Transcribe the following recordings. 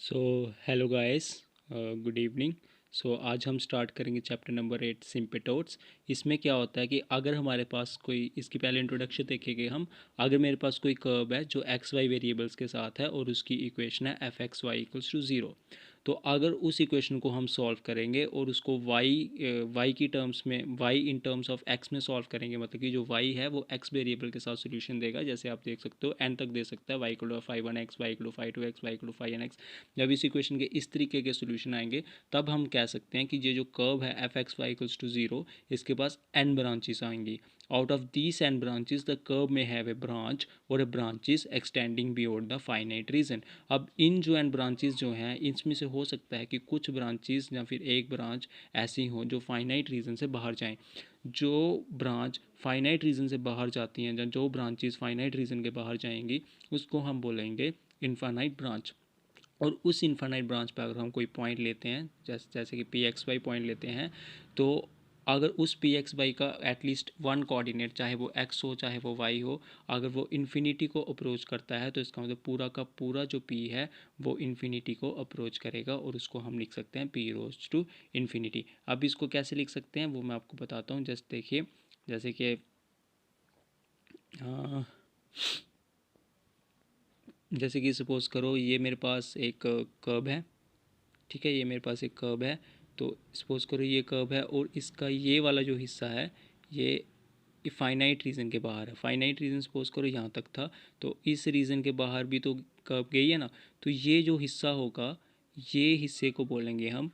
सो hello guys, good evening. So आज हम start करेंगे चैप्टर नंबर 8 सिम्पेटोड्स। इसमें क्या होता है कि अगर हमारे पास कोई, इसकी पहले इंट्रोडक्शन देखेंगे हम। अगर मेरे पास कोई कर्व है जो एक्स वाई वेरिएबल्स के साथ है और उसकी इक्वेशन है F x Y equals to zero, तो अगर उस इक्वेशन को हम सॉल्व करेंगे और उसको वाई की टर्म्स में, y in terms of x में सॉल्व करेंगे, मतलब कि जो वाई है वो एक्स वेरिएबल के साथ सोल्यूशन देगा। जैसे आप देख सकते हो एन तक दे सकता है, y equal to 5(1)x, y equal to 5(2)x, y equal to 5(n)x। जब इस इक्वेशन के इस तरीके के सोल्यूशन आएंगे तब हम कह सकते हैं कि ये जो कर्व है F x Y equals to zero, इसके पास एन ब्रांचेस आएंगी। Out of these N branches the curve may have a branch और a branches extending beyond the finite region. अब इन जो एन ब्रांचेस जो हैं, इसमें से हो सकता है कि कुछ ब्रांचेस या फिर एक ब्रांच ऐसी हो जो फाइनाइट रीजन से बाहर जाएं। जो ब्रांच फाइनाइट रीजन से बाहर जाती हैं या जो ब्रांचेस फाइनाइट रीजन के बाहर जाएंगी उसको हम बोलेंगे इनफाइनाइट ब्रांच। और उस इनफाइनाइट ब्रांच पे अगर हम कोई पॉइंट लेते हैं, जैसे कि पी एक्स वाई पॉइंट लेते हैं, तो अगर उस पी एक्स वाई का एटलीस्ट वन कोऑर्डिनेट, चाहे वो एक्स हो चाहे वो वाई हो, अगर वो इन्फिनिटी को अप्रोच करता है तो इसका मतलब पूरा का पूरा जो पी है वो इन्फिनिटी को अप्रोच करेगा और उसको हम लिख सकते हैं पी रोज टू इन्फिनिटी। अब इसको कैसे लिख सकते हैं वो मैं आपको बताता हूँ। जस्ट देखिए, जैसे कि सपोज करो ये मेरे पास एक कर्व है, ठीक है, ये मेरे पास एक कर्व है। तो सपोज करो ये कर्व है और इसका ये वाला जो हिस्सा है ये फाइनाइट रीजन के बाहर है। फाइनाइट रीजन सपोज करो यहाँ तक था, तो इस रीजन के बाहर भी तो कर्व गई है ना। तो ये जो हिस्सा होगा, ये हिस्से को बोलेंगे हम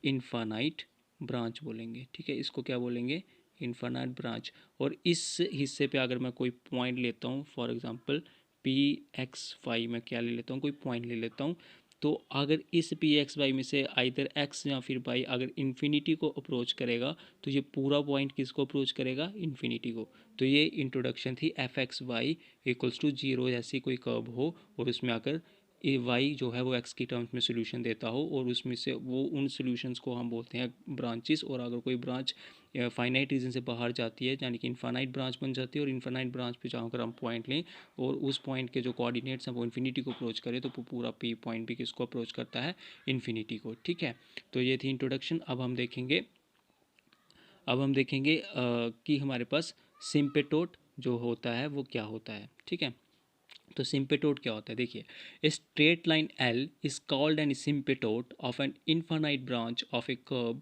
इनफाइनाइट ब्रांच बोलेंगे, ठीक है। इसको क्या बोलेंगे? Infinite branch. और इस हिस्से पे अगर मैं कोई पॉइंट लेता हूँ, for example p x y, मैं क्या ले लेता हूँ, कोई पॉइंट ले लेता हूँ। तो अगर इस पी एक्स वाई में से आइदर एक्स या फिर वाई अगर इन्फिनिटी को अप्रोच करेगा तो ये पूरा पॉइंट किसको अप्रोच करेगा? इन्फिनिटी को। तो ये इंट्रोडक्शन थी f x Y equals to zero, जैसी कोई कर्व हो और उसमें अगर ए वाई जो है वो एक्स की टर्म्स में सोल्यूशन देता हो और उसमें से वो उन सोल्यूशंस को हम बोलते हैं ब्रांचेस। और अगर कोई ब्रांच फाइनाइट रीजन से बाहर जाती है यानी कि इनफाइनाइट ब्रांच बन जाती है, और इनफाइनाइट ब्रांच पे जहाँ अगर हम पॉइंट लें और उस पॉइंट के जो कोऑर्डिनेट्स हैं वो इन्फिनिटी को अप्रोच करें, तो पूरा पी पॉइंट भी किसको अप्रोच करता है? इन्फिनिटी को, ठीक है। तो ये थी इंट्रोडक्शन। अब हम देखेंगे कि हमारे पास सिम्पेटोट जो होता है वो क्या होता है, ठीक है। तो सिम्पेटोट क्या होता है? देखिए, a straight line L is called an asymptote of an infinite branch of a curve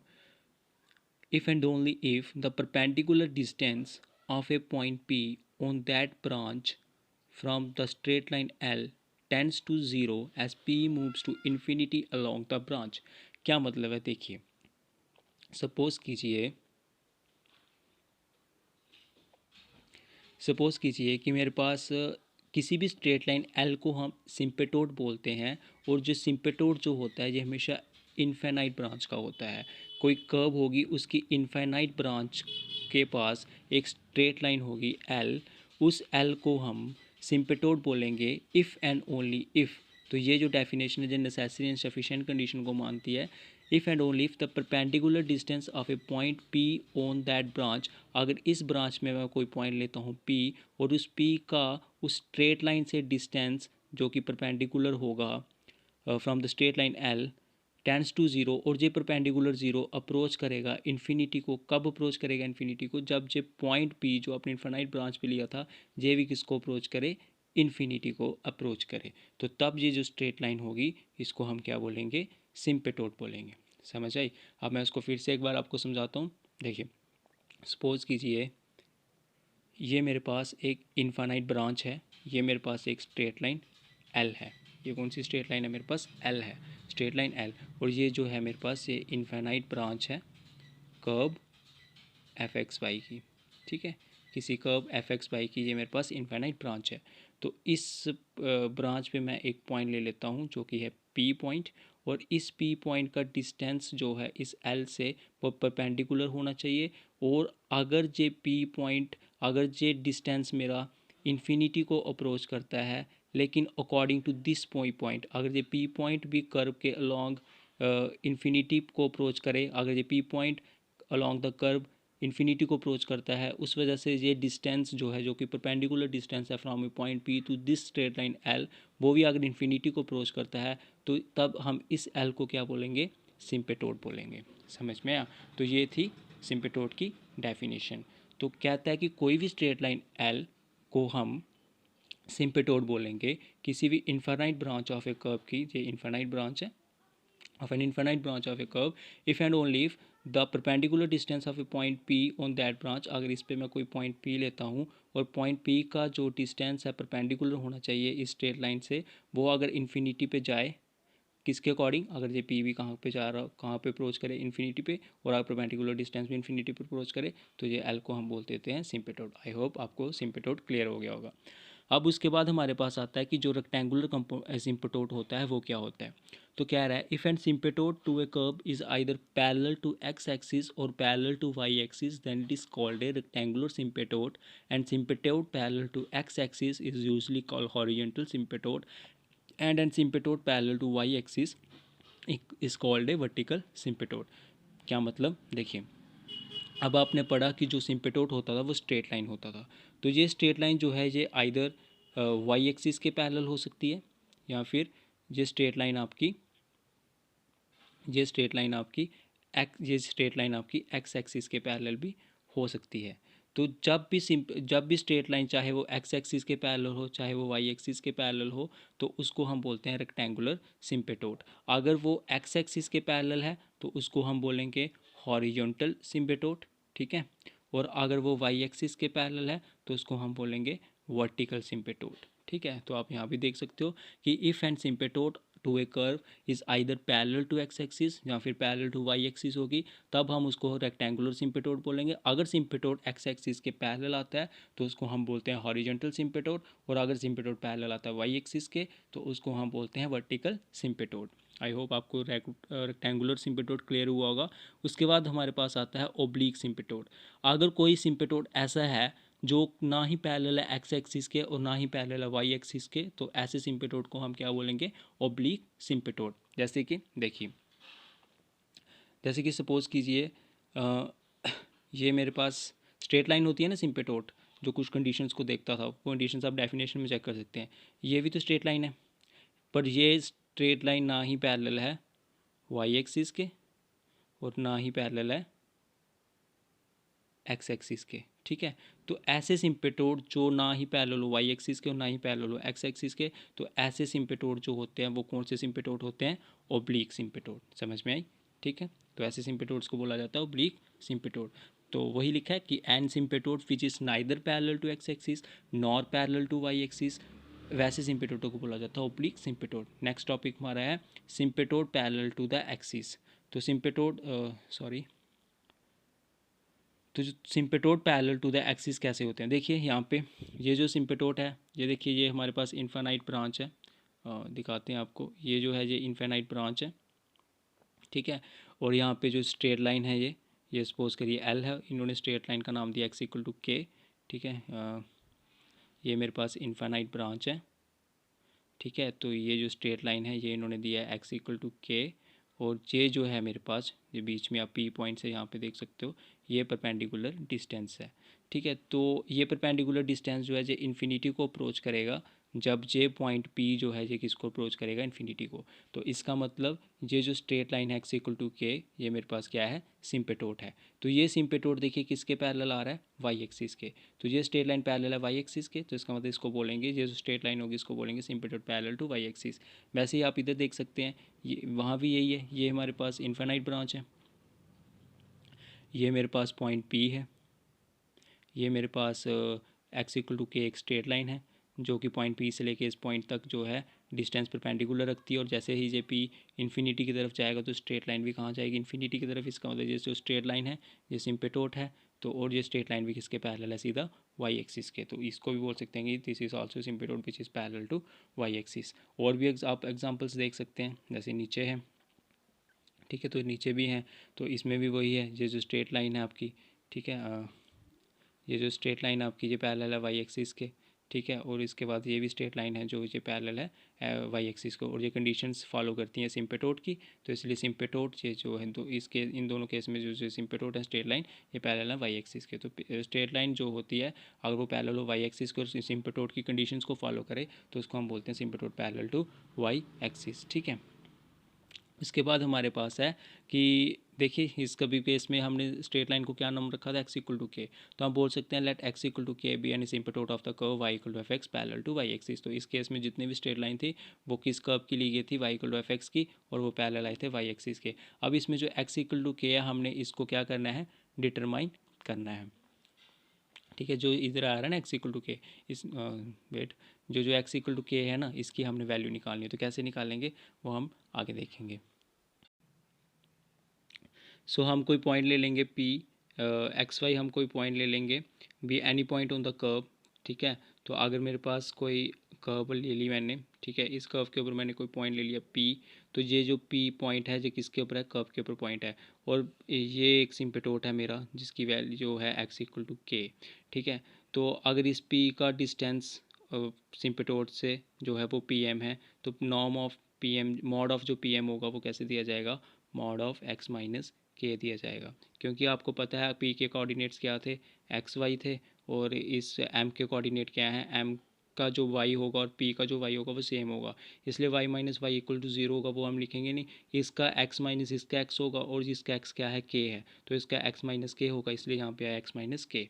if and only if the perpendicular distance of a point P on that branch from the straight line L tends to zero as P moves to infinity along the branch। क्या मतलब है? देखिए, suppose कीजिए कि मेरे पास किसी भी straight line L को हम सिम्पेटोड बोलते हैं, और जो सिम्पेटोड जो होता है ये हमेशा इनफाइनाइट ब्रांच का होता है। कोई कर्व होगी, उसकी इनफाइनाइट ब्रांच के पास एक स्ट्रेट लाइन होगी एल, उस एल को हम सिम्पेटोड बोलेंगे इफ़ एंड ओनली इफ़। तो ये जो डेफिनेशन है जो नेसेसरी एंड सफिशिएंट कंडीशन को मानती है, if and only if the perpendicular distance of A point P on that branch. अगर इस ब्रांच में मैं कोई पॉइंट लेता हूँ पी और उस पी का उस स्ट्रेट लाइन से डिस्टेंस जो कि परपेंडिकुलर होगा from the straight line l tends to zero, और जे परपेंडिकुलर ज़ीरो अप्रोच करेगा इन्फिनिटी को। कब अप्रोच करेगा इन्फिनिटी को? जब जे पॉइंट पी जो अपने इन्फिनाइट ब्रांच पे लिया था, जे भी किसको अप्रोच करे? इन्फिनिटी को अप्रोच करे। तो तब ये जो स्ट्रेट लाइन होगी इसको हम क्या बोलेंगे? सिम्पेटोड बोलेंगे। समझ आई? अब मैं उसको फिर से एक बार आपको समझाता हूँ। देखिए, सपोज कीजिए ये मेरे पास एक इनफाइनाइट ब्रांच है, ये मेरे पास एक स्ट्रेट लाइन एल है। ये कौन सी स्ट्रेट लाइन है? मेरे पास एल है, स्ट्रेट लाइन एल। और ये जो है मेरे पास ये इनफाइनाइट ब्रांच है कर्व एफ एक्स वाई की, ठीक है। किसी कर्व एफ एक्स वाई की ये मेरे पास इनफाइनाइट ब्रांच है। तो इस ब्रांच पे मैं एक पॉइंट ले लेता हूँ जो कि है पी पॉइंट, और इस पी पॉइंट का डिस्टेंस जो है इस एल से वो परपेंडिकुलर होना चाहिए। और अगर जे पी पॉइंट, अगर जे डिस्टेंस मेरा इन्फिनिटी को अप्रोच करता है, लेकिन अकॉर्डिंग टू दिस पॉइंट, अगर ये पी पॉइंट भी कर्व के अलॉन्ग इन्फिनिटी को अप्रोच करे, अगर ये P point along the curve infinity को अप्रोच करता है, उस वजह से ये डिस्टेंस जो है, जो कि परपेंडिकुलर डिस्टेंस है from a point p to this straight line l, वो भी अगर इन्फिनिटी को अप्रोच करता है तो तब हम इस एल को क्या बोलेंगे, सिम्पेटोड बोलेंगे। समझ में आया? तो ये थी सिम्पेटोड की डेफिनेशन। तो कहता है कि कोई भी स्ट्रेट लाइन एल को हम सिम्पेटोड बोलेंगे किसी भी infinite branch of a curve की, ये इनफाइनाइट ब्रांच है, of an infinite branch of a curve if and only if the perpendicular distance of a point P on that branch, अगर इस पे मैं कोई पॉइंट P लेता हूँ और पॉइंट P का जो डिस्टेंस है परपेंडिकुलर होना चाहिए इस स्ट्रेट लाइन से, वो अगर इन्फिनिटी पे जाए, किसके अकॉर्डिंग, अगर ये पी वी कहाँ पे जा रहा, कहाँ पे अप्रोच करे, इन्फिनिटी पे, और अगर परपेंडिकुलर डिस्टेंस भी इन्फिनिटी पे अप्रोच करे, तो ये एल को हम बोल देते हैं सिम्पेटोड। आई होप आपको सिम्पेटोड क्लियर हो गया होगा। अब उसके बाद हमारे पास आता है कि जो रेक्टेंगुलर सिम्पेटोड होता है वो क्या होता है। तो कह रहा है if and asymptote to a curve is either parallel to X axis और parallel to Y axis then it is called a rectangular asymptote, and asymptote parallel to X axis is usually called horizontal asymptote, and asymptote parallel to Y axis is called a vertical asymptote. क्या मतलब, देखिए अब आपने पढ़ा कि जो सिम्पेटोड होता था वो स्ट्रेट लाइन होता था, तो ये स्ट्रेट लाइन जो है ये आइदर वाई एक्सिस के पैरेलल हो सकती है, या फिर ये स्ट्रेट लाइन आपकी ये स्ट्रेट लाइन आपकी एक्स एक्सिस के पैरेलल भी हो सकती है। तो जब भी स्ट्रेट लाइन, चाहे वो एक्स एक्सिस के पैरेलल हो चाहे वो वाई एक्सिस के पैरेलल हो, तो उसको हम बोलते हैं रेक्टेंगुलर सिम्पेटोड। अगर वो एक्स एक्सिस के पैरेलल है तो उसको हम बोलेंगे हॉरिजॉन्टल सिम्पेटोड, ठीक है, और अगर वो वाई एक्सिस के पैरेलल है तो उसको हम बोलेंगे वर्टिकल सिम्पेटोड, ठीक है। तो आप यहाँ भी देख सकते हो कि if and asymptote to a curve is either parallel to X axis या फिर पैरेलल टू वाई एक्सिस होगी, तब हम उसको रेक्टेंगुलर सिम्पेटोड बोलेंगे। अगर सिम्पेटोड एक्स एक्सिस के पैरेलल आता है तो उसको हम बोलते हैं हॉरिजॉन्टल सिम्पेटोड, और अगर सिम्पेटोड पैरेलल आता है वाई एक्सिस के तो उसको हम बोलते हैं वर्टिकल सिम्पेटोड। आई होप आपको रेक्टेंगुलर सिम्पेटोड क्लियर हुआ होगा। उसके बाद हमारे पास आता है ओब्लिक सिम्पेटोड। अगर कोई सिम्पेटोड ऐसा है जो ना ही पैरेलल है एक्स एक्सिस के और ना ही पैरेलल है वाई एक्सिस के, तो ऐसे सिम्पेटोड को हम क्या बोलेंगे, ओब्लिक सिम्पेटोड। जैसे कि देखिए, जैसे कि सपोज़ कीजिए ये मेरे पास स्ट्रेट लाइन होती है ना सिम्पेटोड, जो कुछ कंडीशंस को देखता था, वो कंडीशंस आप डेफिनेशन में चेक कर सकते हैं। ये भी तो स्ट्रेट लाइन है, पर ये स्ट्रेट लाइन ना ही पैरेलल है वाई एक्सिस के और ना ही पैरेलल है एक्स एक्सिस के, ठीक है। तो ऐसे सिम्पेटोड जो ना ही पैरेलल हो वाई एक्सिस के और ना ही पैरेलल हो एक्स एक्सिस के, तो ऐसे सिम्पेटोड जो होते हैं वो कौन से सिम्पेटोड होते हैं, ओब्लिक सिम्पेटोड। समझ में आई? ठीक है, तो ऐसे सिम्पेटोड्स को बोला जाता है ओब्लिक सिम्पेटोड। तो वही लिखा है कि an asymptote which is neither parallel to X axis nor parallel to Y axis, वैसे सिम्पेटोडों को बोला जाता है ओब्लिक सिम्पेटोड। नेक्स्ट टॉपिक हमारा है सिम्पेटोड पैरेलल टू द एक्सिस। तो सिम्पेटोड तो जो सिम्पेटोड पैरेलल टू द एक्सिस कैसे होते हैं, देखिए यहाँ पे ये जो सिम्पेटोड है, ये देखिए ये हमारे पास इनफाइनाइट ब्रांच है, दिखाते हैं आपको, ये जो है ये इनफाइनाइट ब्रांच है, ठीक है। और यहाँ पे जो स्ट्रेट लाइन है ये सपोज करिए एल है, इन्होंने स्ट्रेट लाइन का नाम दिया एक्स इक्वल टू के, ठीक है। ये मेरे पास इनफाइनाइट ब्रांच है, ठीक है। तो ये जो स्ट्रेट लाइन है ये इन्होंने दिया है एक्स इक्वल टू के, और ये जो है मेरे पास ये बीच में आप पी पॉइंट से यहाँ पे देख सकते हो, ये परपेंडिकुलर डिस्टेंस है, ठीक है। तो ये परपेंडिकुलर डिस्टेंस जो है ये इन्फिनिटी को अप्रोच करेगा जब जे पॉइंट पी जो है ये किसको अप्रोच करेगा, इन्फिनिटी को। तो इसका मतलब ये जो स्ट्रेट लाइन है एक्स इक्वल टू के, ये मेरे पास क्या है, सिम्पेटोड है। तो ये सिम्पेटोड देखिए किसके पैरेलल आ रहा है, वाई एक्सिस के। तो ये स्ट्रेट लाइन पैरेलल है वाई एक्सिस के, तो इसका मतलब इसको बोलेंगे, ये जो स्ट्रेट लाइन होगी इसको बोलेंगे सिम्पेटोड पैरेलल टू वाई एक्सिस। वैसे ही आप इधर देख सकते हैं, ये वहाँ भी यही है, ये हमारे पास इनफाइनाइट ब्रांच है, ये मेरे पास पॉइंट पी है, ये मेरे पास एक्स इक्वल टू के एक स्ट्रेट लाइन है जो कि पॉइंट पी से लेके इस पॉइंट तक जो है डिस्टेंस परपेंडिकुलर रखती है, और जैसे ही ये पी इन्फिनिटी की तरफ जाएगा तो स्ट्रेट लाइन भी कहाँ जाएगी, इन्फिनिटी की तरफ। इसका मतलब ये जो स्ट्रेट लाइन है ये सिम्पेटोड है, तो और ये स्ट्रेट लाइन भी किसके पैरेलल है, सीधा वाई एक्सिस के। तो इसको भी बोल सकते हैं कि this is also asymptote which is parallel to Y axis. और भी आप एग्जाम्पल्स देख सकते हैं, जैसे नीचे है, ठीक है, तो नीचे भी हैं, तो इसमें भी वही है, ये जो स्ट्रेट लाइन है आपकी, ठीक है, ये जो स्ट्रेट लाइन आपकी ये पैरेलल है वाई एक्सिस के, ठीक है। और इसके बाद ये भी स्ट्रेट लाइन है जो ये पैरेलल है वाई एक्सिस को, और ये कंडीशंस फॉलो करती हैं सिम्पेटोड की, तो इसलिए सिम्पेटोड ये जो है इसके इन दोनों केस में जो सिम्पेटोड है स्ट्रेट लाइन ये पैरेलल है वाई एक्सिस के। तो स्ट्रेट लाइन जो होती है अगर वो पैरेलल हो वाई एक्सिस को और सिम्पेटोड की कंडीशंस को फॉलो करे तो उसको हम बोलते हैं सिम्पेटोड पैरेलल टू वाई एक्सिस। ठीक है। इसके बाद हमारे पास है कि देखिए इस कभी केस में हमने स्ट्रेट लाइन को क्या नाम रखा था, एक्स इक्वल टू के, तो हम बोल सकते हैं let x equal to k be any asymptote of the curve y equal to f x parallel to Y axis. तो इस केस में जितने भी स्ट्रेट लाइन थी वो किस कर्व की ली गई थी, y equal to f x की, और वो पैरेलल आए थे वाई एक्सिस के। अब इसमें जो एक्स इक्वल टू के है हमने इसको क्या करना है, डिटरमाइन करना है। ठीक है, जो इधर आ रहा है ना एक्स इक्वल टू के, इस वेट जो एक्स इक्वल टू के है ना इसकी हमने वैल्यू निकालनी है, तो कैसे निकालेंगे वो हम आगे देखेंगे। सो हम कोई पॉइंट ले लेंगे पी एक्स वाई, हम कोई पॉइंट ले लेंगे be any point on the curve. ठीक है, तो अगर मेरे पास कोई कर्व ले ली मैंने, ठीक है, इस कर्व के ऊपर मैंने कोई पॉइंट ले लिया पी, तो ये जो पी पॉइंट है ये किसके ऊपर है, कर्व के ऊपर पॉइंट है, और ये एक सिम्पेटोड है मेरा जिसकी वैल्यू जो है एक्स इक्वल टू के। ठीक है, तो अगर इस पी का डिस्टेंस सिम्पेटोड से जो है वो पी एम है, तो norm of p m, mod of जो पी एम होगा वो कैसे दिया जाएगा, मॉड ऑफ एक्स माइनस के दिया जाएगा, क्योंकि आपको पता है पी के कोऑर्डिनेट्स क्या थे, एक्स वाई थे, और इस एम के कोऑर्डिनेट क्या है, एम का जो वाई होगा और पी का जो वाई होगा वो सेम होगा, इसलिए y minus y equal to zero होगा, वो हम लिखेंगे नहीं, इसका एक्स माइनस इसका एक्स होगा, और जिसका एक्स क्या है के है, तो इसका एक्स माइनस के होगा, इसलिए यहाँ पे आया एक्स माइनस के।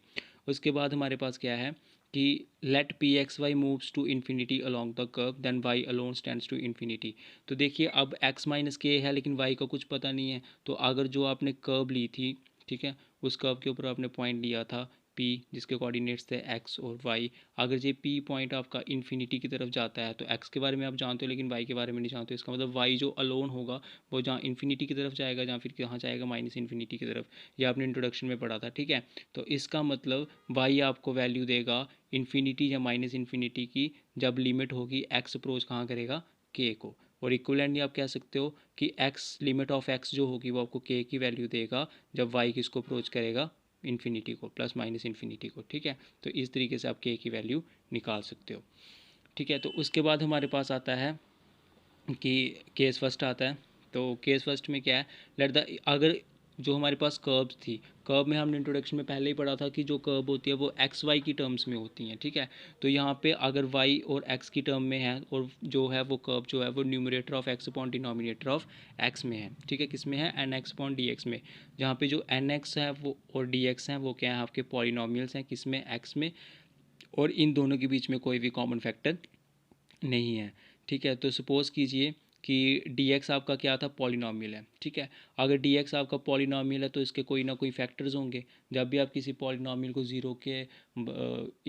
उसके बाद हमारे पास क्या है कि let p x y moves to infinity along the curve then y alone stands to infinity. तो देखिए अब एक्स माइनस के है लेकिन वाई का कुछ पता नहीं है, तो अगर जो आपने कर्व ली थी, ठीक है, उस कर्व के ऊपर आपने पॉइंट लिया था पी जिसके कोऑर्डिनेट्स थे एक्स और वाई, अगर ये पी पॉइंट आपका इन्फिनिटी की तरफ जाता है तो एक्स के बारे में आप जानते हो लेकिन वाई के बारे में नहीं जानते हो, इसका मतलब वाई जो अलोन होगा वो जहाँ इन्फिनिटी की तरफ जाएगा, जहाँ फिर कहाँ जाएगा, माइनस इन्फिनिटी की तरफ, ये आपने इंट्रोडक्शन में पढ़ा था। ठीक है, तो इसका मतलब वाई आपको वैल्यू देगा इन्फिनिटी या माइनस इन्फिनिटी की, जब लिमिट होगी एक्स अप्रोच कहाँ करेगा, के को, और इक्वलेंटली आप कह सकते हो कि एक्स लिमिट ऑफ एक्स जो होगी वो आपको के की वैल्यू देगा जब वाई किसको अप्रोच करेगा, इन्फिनिटी को, प्लस माइनस इन्फिनिटी को। ठीक है, तो इस तरीके से आप के की वैल्यू निकाल सकते हो। ठीक है, तो उसके बाद हमारे पास आता है कि केस फर्स्ट आता है, तो केस फर्स्ट में क्या है, लेट द, अगर जो हमारे पास कर्व्स थी, कर्व में हमने इंट्रोडक्शन में पहले ही पढ़ा था कि जो कर्व होती है वो एक्स वाई की टर्म्स में होती हैं। ठीक है, तो यहाँ पे अगर वाई और एक्स की टर्म में है और जो है वो कर्व जो है वो numerator of x upon denominator of x में है। ठीक है, किस में है, n x upon d x में, जहाँ पे जो एन एक्स है वो और डी एक्स हैं वो क्या है, आपके पॉलिनोमियल्स हैं, किस में, एक्स में, और इन दोनों के बीच में कोई भी कॉमन फैक्टर नहीं है। ठीक है, तो सपोज़ कीजिए कि डी एक्स आपका क्या था, पॉलिनॉमियल है। ठीक है, अगर डी एक्स आपका पॉलिनॉमियल है तो इसके कोई ना कोई फैक्टर्स होंगे, जब भी आप किसी पॉलिनॉमियल को ज़ीरो के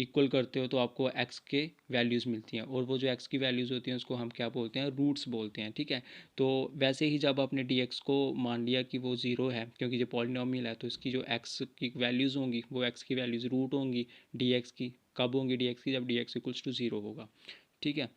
इक्वल करते हो तो आपको एक्स के वैल्यूज़ मिलती हैं, और वो जो एक्स की वैल्यूज़ होती हैं उसको हम क्या बोलते हैं, रूट्स बोलते हैं। ठीक है, तो वैसे ही जब आपने डी एक्स को मान लिया कि वो ज़ीरो है क्योंकि ये पॉलिनॉमियल है, तो इसकी जो एक्स की वैल्यूज़ होंगी वो एक्स की वैल्यूज़ रूट होंगी डी एक्स की, कब होंगी, डी एक्स की, जब d x equals to zero होगा। ठीक है,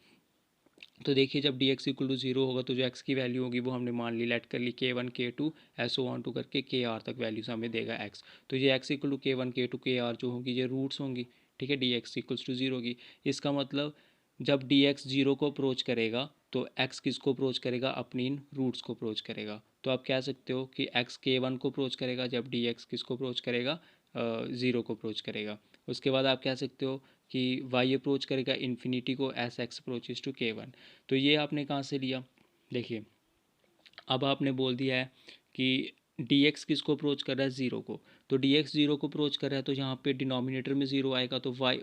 तो देखिए जब d x equal to zero होगा तो जो एक्स की वैल्यू होगी वो हमने मान ली, लेट कर ली के वन के टू एसो वन टू करके के आर तक वैल्यूज हमें देगा एक्स, तो ये x equal to k one k two k r जो होगी ये रूट्स होंगी। ठीक है, d x equals to zero होगी, इसका मतलब जब डी एक्स जीरो को अप्रोच करेगा तो एक्स किसको अप्रोच करेगा, अपनी इन रूट्स को अप्रोच करेगा। तो आप कह सकते हो कि एक्स के वन को अप्रोच करेगा जब डी एक्स किसको अप्रोच करेगा, ज़ीरो को अप्रोच करेगा। उसके बाद आप कह सकते हो कि वाई अप्रोच करेगा इन्फिनिटी को S x approaches to k one. तो ये आपने कहाँ से लिया, देखिए अब आपने बोल दिया है कि डी एक्स किसको अप्रोच कर रहा है, ज़ीरो को, तो डी एक्स ज़ीरो को अप्रोच कर रहा है तो यहाँ पे डिनोमिनेटर में ज़ीरो आएगा, तो वाई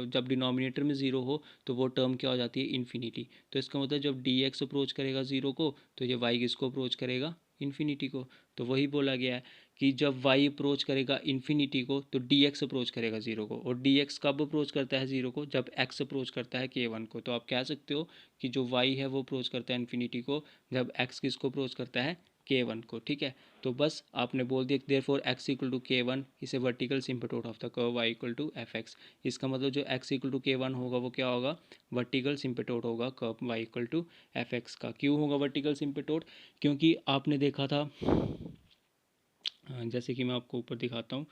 जब डिनोमिनेटर में ज़ीरो हो तो वो टर्म क्या हो जाती है, इन्फिनिटी। तो इसका मतलब जब डी एक्स अप्रोच करेगा ज़ीरो को तो ये वाई किसको अप्रोच करेगा, इन्फिनिटी को। तो वही बोला गया है कि जब वाई अप्रोच करेगा इन्फिनिटी को तो डी एक्स अप्रोच करेगा ज़ीरो को, और डी एक्स कब अप्रोच करता है ज़ीरो को, जब एक्स अप्रोच करता है के वन को। तो आप कह सकते हो कि जो वाई है वो अप्रोच करता है इन्फिनिटी को जब एक्स किसको अप्रोच करता है, के वन को। ठीक है, तो बस आपने बोल दिया therefore x equal to k one is a vertical asymptote of the curve y equal to f x. इसका मतलब जो x equal to k one होगा वो क्या होगा, वर्टिकल सिम्पेटोड होगा curve y equal to f x का। क्यों होगा वर्टिकल सिम्पेटोड, क्योंकि आपने देखा था जैसे कि मैं आपको ऊपर दिखाता हूँ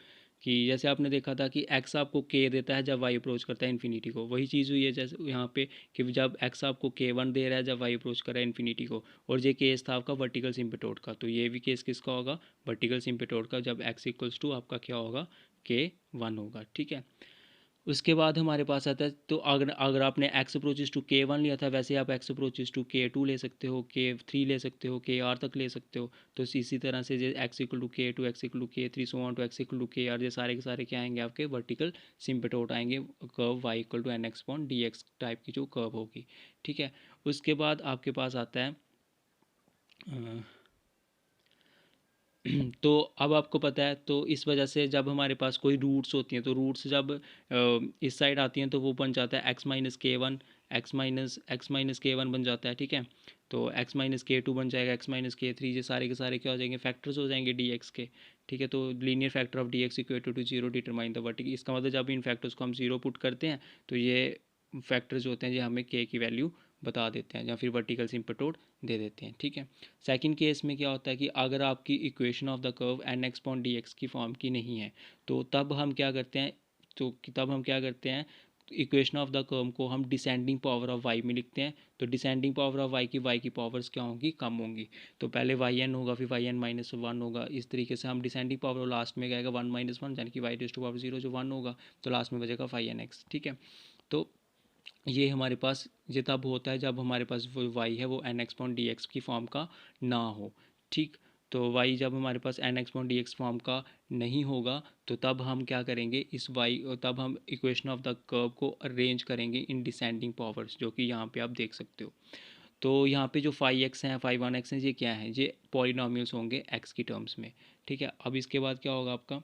कि जैसे आपने देखा था कि एक्स आपको के देता है जब वाई अप्रोच करता है इन्फिनिटी को, वही चीज़ हुई है जैसे यहाँ पे कि जब एक्स आपको के1 दे रहा है जब वाई अप्रोच कर रहा है इन्फिनिटी को। और ये केस था आपका वर्टिकल सिम्पेटोड का, तो ये भी केस किसका होगा, वर्टिकल सिम्पेटोड का, जब एक्स इक्वल्स टू आपका क्या होगा, के1 होगा। ठीक है, उसके बाद हमारे पास आता है, तो अगर अगर आपने एक्स अप्रोचेस टू के1 लिया था, वैसे आप एक्स अप्रोचेस टू के2 ले सकते हो, के3 ले सकते हो, के आर तक ले सकते हो। तो इसी तरह से जो x equal to k two, x equal to के3, so on to x equal to k r, ये सारे के सारे क्या आएंगे आपके वर्टिकल सिम्पेटोड आएंगे, curve y equal to n x upon d x type की जो कर्व होगी। ठीक है, उसके बाद आपके पास आता है तो अब आपको पता है, तो इस वजह से जब हमारे पास कोई रूट्स होती हैं, तो रूट्स जब इस साइड आती हैं तो वो बन जाता है x-k1, x-k1 बन जाता है। ठीक है, तो x-k2 बन जाएगा, x-k3, ये सारे के सारे क्या हो जाएंगे, फैक्टर्स हो जाएंगे dx के। ठीक है, तो linear factor of dx equated to zero determine the vertical, इसका मतलब जब इन फैक्टर्स को हम जीरो पुट करते हैं तो ये फैक्टर्स जो होते हैं ये हमें k की वैल्यू बता देते हैं या फिर वर्टिकल सिम्पेटोड दे देते हैं। ठीक है, सेकंड केस में क्या होता है कि अगर आपकी equation of the curve n x upon d x की फॉर्म की नहीं है, तो तब हम क्या करते हैं, इक्वेशन ऑफ द कर्व को हम डिसेंडिंग पावर ऑफ वाई में लिखते हैं। तो डिसेंडिंग पावर ऑफ वाई की पावर्स क्या होंगी, कम होंगी। तो पहले वाई एन होगा, फिर वाई एन माइनस वन होगा, इस तरीके से हम डिसेंडिंग पावर लास्ट में आएगा वन माइनस वन, यानी कि y raise to power zero जो वन होगा, तो लास्ट में बचेगा फाई एन एक्स। ठीक है, तो ये हमारे पास ये तब होता है जब हमारे पास वो वाई है वो n x upon d x की फॉर्म का ना हो। ठीक, तो वाई जब हमारे पास n x upon d x form का नहीं होगा, तो तब हम क्या करेंगे, इस वाई, तब हम इक्वेशन ऑफ द कर्व को अरेंज करेंगे इन डिसेंडिंग पावर्स, जो कि यहाँ पे आप देख सकते हो। तो यहाँ पे जो फाइव एक्स हैं, फाइव वन एक्स हैं, ये क्या है, ये पॉलिनॉमियल्स होंगे एक्स की टर्म्स में। ठीक है, अब इसके बाद क्या होगा आपका,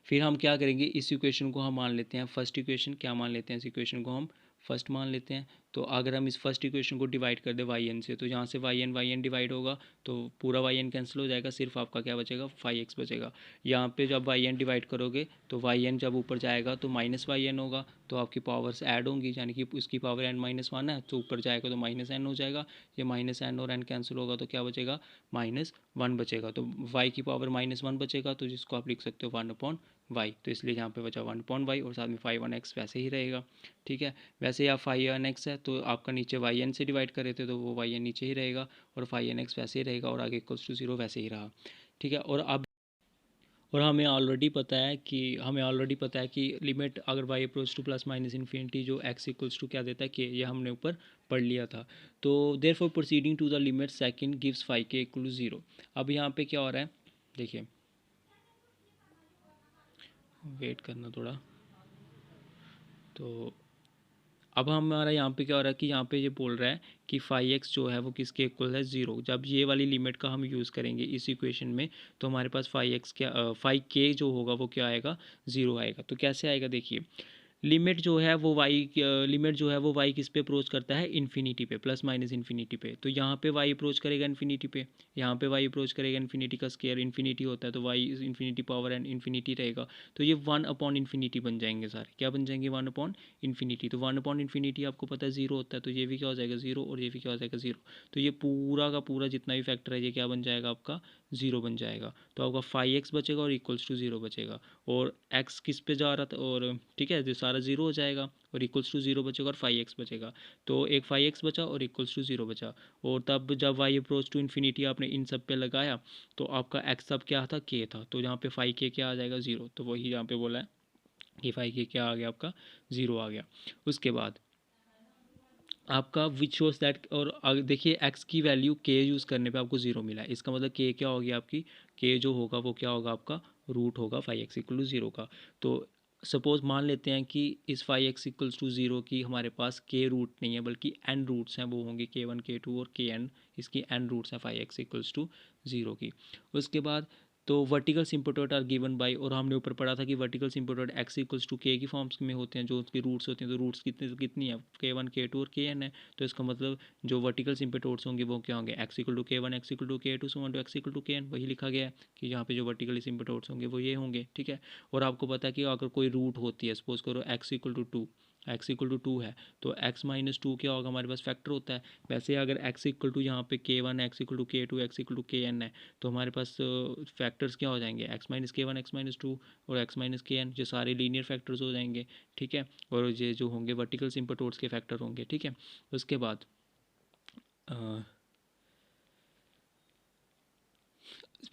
फिर हम क्या करेंगे, इस इक्वेशन को हम मान लेते हैं फर्स्ट इक्वेशन, क्या मान लेते हैं, इस इक्वेशन को हम फर्स्ट मान लेते हैं। तो अगर हम इस फर्स्ट इक्वेशन को डिवाइड कर दें वाई एन से, तो यहाँ से वाई एन डिवाइड होगा, तो पूरा वाई एन कैंसिल हो जाएगा, सिर्फ आपका क्या बचेगा, फाइव एक्स बचेगा। यहाँ पे जब वाई एन डिवाइड करोगे तो वाई एन जब ऊपर जाएगा तो माइनस वाई एन होगा, तो आपकी पावर्स ऐड होंगी, यानी कि उसकी पावर एन माइनस वन है, तो ऊपर जाएगा तो माइनस एन हो जाएगा, ये माइनस एन और एन कैंसिल होगा तो क्या बचेगा, माइनस वन बचेगा। तो वाई की पावर माइनस वन बचेगा, तो जिसको आप लिख सकते हो वन अपॉन वाई, तो इसलिए यहाँ पे बचा वन पॉइंट वाई और साथ में फाइव वन एक्स वैसे ही रहेगा। ठीक है, वैसे आप फाइव एन एक्स है तो आपका नीचे वाई एन से डिवाइड करे थे तो वो वाई एन नीचे ही रहेगा और फाइव एन एक्स वैसे ही रहेगा और आगे इक्वल्स टू जीरो वैसे ही रहा। ठीक है, और हमें ऑलरेडी पता है कि लिमिट अगर y approach to plus minus infinity जो एक्स इक्वल्स टू क्या देता है, के, ये हमने ऊपर पढ़ लिया था। तो there for proceeding to the limit second gives five k equal to zero. अब यहाँ पे क्या हो रहा है, देखिए, वेट करना थोड़ा। तो अब हमारा यहाँ पे क्या हो रहा है कि यहाँ पे ये बोल रहा है कि फाइव एक्स जो है वो किसके इक्वल है, ज़ीरो। जब ये वाली लिमिट का हम यूज़ करेंगे इस इक्वेशन में, तो हमारे पास फाइव एक्स क्या, फाइव के जो होगा वो क्या आएगा, ज़ीरो आएगा। तो कैसे आएगा, देखिए, लिमिट जो है वो वाई किस पे अप्रोच करता है, इन्फिनिटी पे, प्लस माइनस इन्फिनिटी पे। तो यहाँ पे वाई अप्रोच करेगा इन्फिनिटी पे, यहाँ पे वाई अप्रोच करेगा इन्फिनिटी का स्केयर इन्फिनिटी होता है, तो y infinity power and infinity रहेगा। तो ये वन अपॉन इन्फिनिटी बन जाएंगे सारे, क्या बन जाएंगे, वन अपॉन इन्फिनिटी। तो वन अपॉन इन्फिनिटी आपको पता है जीरो होता है, तो ये भी क्या हो जाएगा, जीरो, और ये भी क्या हो जाएगा, जीरो। तो ये पूरा का पूरा जितना भी फैक्टर है ये क्या बन जाएगा आपका, जीरो बन जाएगा। तो आपका फाइव एक्स बचेगा और इक्वल्स टू जीरो बचेगा, और एक्स किस पे जा रहा था, और ठीक है, जो सारा जीरो हो जाएगा और इक्वल्स टू जीरो बचेगा और फाइव एक्स बचेगा। तो एक फाइव एक्स बचा और इक्वल्स टू जीरो बचा। और तब जब वाई अप्रोच टू इन्फिनिटी आपने इन सब पे लगाया तो आपका एक्स अब क्या था, के था, तो यहाँ पे फाइव के क्या आ जाएगा, जीरो। तो वही यहाँ पे बोला है कि फाइव के क्या आ गया आपका, जीरो आ गया। उसके बाद आपका विच शोज दैट, और देखिए एक्स की वैल्यू के यूज़ करने पे आपको जीरो मिला है, इसका मतलब के क्या होगी आपकी, के जो होगा वो क्या होगा आपका, रूट होगा five x equal to zero का। तो सपोज मान लेते हैं कि इस five x equals to zero की हमारे पास के रूट नहीं है बल्कि एन रूट्स हैं, वो होंगे के वन के टू और के एन, इसकी एन रूट्स हैं five x equals to zero की। उसके बाद तो vertical asymptote are given by, और हमने ऊपर पढ़ा था कि vertical asymptote x equals to k की फॉर्म्स में होते हैं, जो उसके रूट्स होते हैं, तो रूट्स कितनी है, के वन के टू और के एन है। तो इसका मतलब जो वर्टिकल सिम्पोटोट्स होंगे वो क्या होंगे, x equal to k one, x equal to k two, so to x equal to k n, वही लिखा गया है कि यहाँ पे जो वर्टिकल सिम्पोटोट्स होंगे वो ये होंगे। ठीक है, और आपको पता है कि अगर कोई रूट होती है, सपोज करो x equal to two, x equal to 2 है तो एक्स माइनस 2 क्या होगा, हमारे पास फैक्टर होता है। वैसे अगर एक्स इक्वल टू यहाँ पे K1, x equal to K2, x equal to Kn है तो हमारे पास फैक्टर्स क्या हो जाएंगे, x minus K1, x minus 2 और एक्स माइनस Kn, जो सारे लीनियर फैक्टर्स हो जाएंगे। ठीक है, और ये जो होंगे वर्टिकल सिंपटोड्स के फैक्टर होंगे। ठीक है, उसके बाद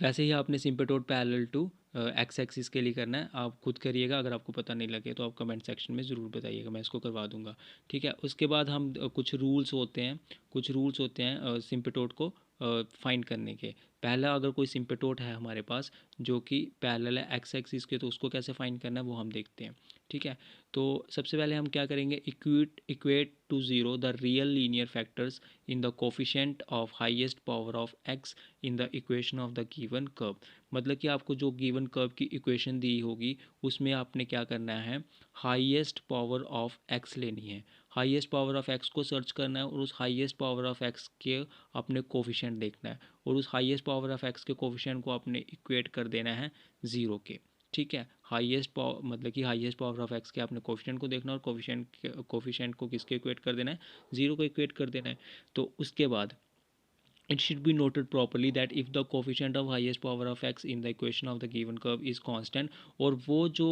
वैसे ही आपने सिंपेटोड पैरेलल टू एक्स एक्सिस के लिए करना है, आप खुद करिएगा। अगर आपको पता नहीं लगे तो आप कमेंट सेक्शन में ज़रूर बताइएगा, मैं इसको करवा दूंगा। ठीक है, उसके बाद हम कुछ रूल्स होते हैं सिंपेटोड को फाइंड करने के। पहला, अगर कोई सिंपेटोड है हमारे पास जो कि पैरेलल है एक्स एक्सिस के, तो उसको कैसे फाइंड करना है वो हम देखते हैं। ठीक है, तो सबसे पहले हम क्या करेंगे, equate to zero the real linear factors in the coefficient of highest power of x in the equation of the given curve. मतलब कि आपको जो गिवन कर्व की इक्वेशन दी होगी उसमें आपने क्या करना है, हाईएस्ट पावर ऑफ एक्स लेनी है। हाईएस्ट पावर ऑफ एक्स को सर्च करना है और उस हाईएस्ट पावर ऑफ एक्स के अपने कोफिशेंट देखना है और उस हाईएस्ट पावर ऑफ एक्स के कोफिशेंट को आपने इक्वेट कर देना है ज़ीरो के। ठीक है, हाईएस्ट पावर मतलब कि हाईएस्ट पावर ऑफ एक्स के आपने कोफिशेंट को देखना है और कोफिशेंट को किसके इक्वेट कर देना है, ज़ीरो को इक्वेट कर देना है। तो उसके बाद it should be noted properly that if the coefficient of highest power of x in the equation of the given curve is constant, और वो जो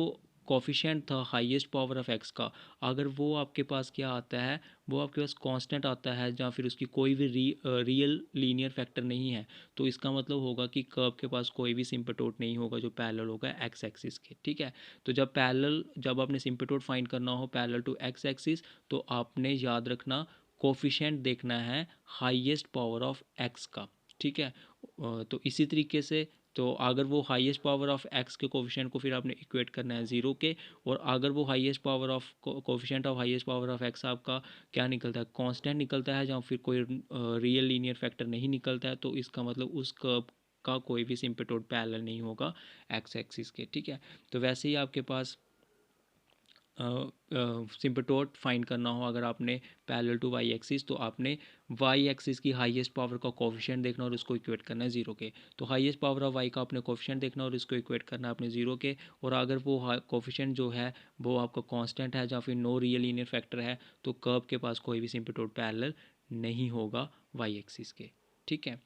कोफिशेंट था हाईएस्ट पावर ऑफ एक्स का, अगर वो आपके पास क्या आता है, वो आपके पास कांस्टेंट आता है या फिर उसकी कोई भी रियल लीनियर फैक्टर नहीं है, तो इसका मतलब होगा कि कर्व के पास कोई भी सिंपेटोड नहीं होगा जो पैरेलल होगा एक्स एक्सिस के। ठीक है, तो जब आपने सिंपेटोड फाइंड करना हो पैरेलल टू एक्स एक्सिस, तो आपने याद रखना कोफिशेंट देखना है हाईएस्ट पावर ऑफ एक्स का। ठीक है, तो इसी तरीके से तो अगर वो हाईएस्ट पावर ऑफ एक्स के कोफिशेंट को फिर आपने इक्वेट करना है ज़ीरो के, और अगर वो highest power of coefficient of highest power of x आपका क्या निकलता है, कांस्टेंट निकलता है, या फिर कोई रियल लीनियर फैक्टर नहीं निकलता है, तो इसका मतलब उस कर्व का कोई भी सिंपेटोड पैरेलल नहीं होगा एक्स एक्सिस के। ठीक है, तो वैसे ही आपके पास सिंपेटोड फाइंड करना हो अगर आपने पैरेलल टू वाई एक्सिस, तो आपने वाई एक्सिस की हाईएस्ट पावर का कोफिशिएंट देखना और उसको इक्वेट करना है ज़ीरो के। तो हाईएस्ट पावर ऑफ वाई का आपने कोफिशिएंट देखना और इसको इक्वेट करना है अपने ज़ीरो के, और अगर वो कोफिशिएंट जो है वो आपका कांस्टेंट है या फिर नो रियल लीनियर फैक्टर है, तो कर्व के पास कोई भी सिंपेटोड पैरेलल नहीं होगा वाई एक्सिस के। ठीक है,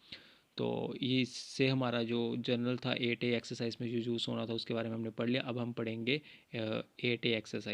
तो ये इससे हमारा जो जनरल था 8A एक्सरसाइज में जो यूज़ होना था उसके बारे में हमने पढ़ लिया। अब हम पढ़ेंगे 8A एक्सरसाइज।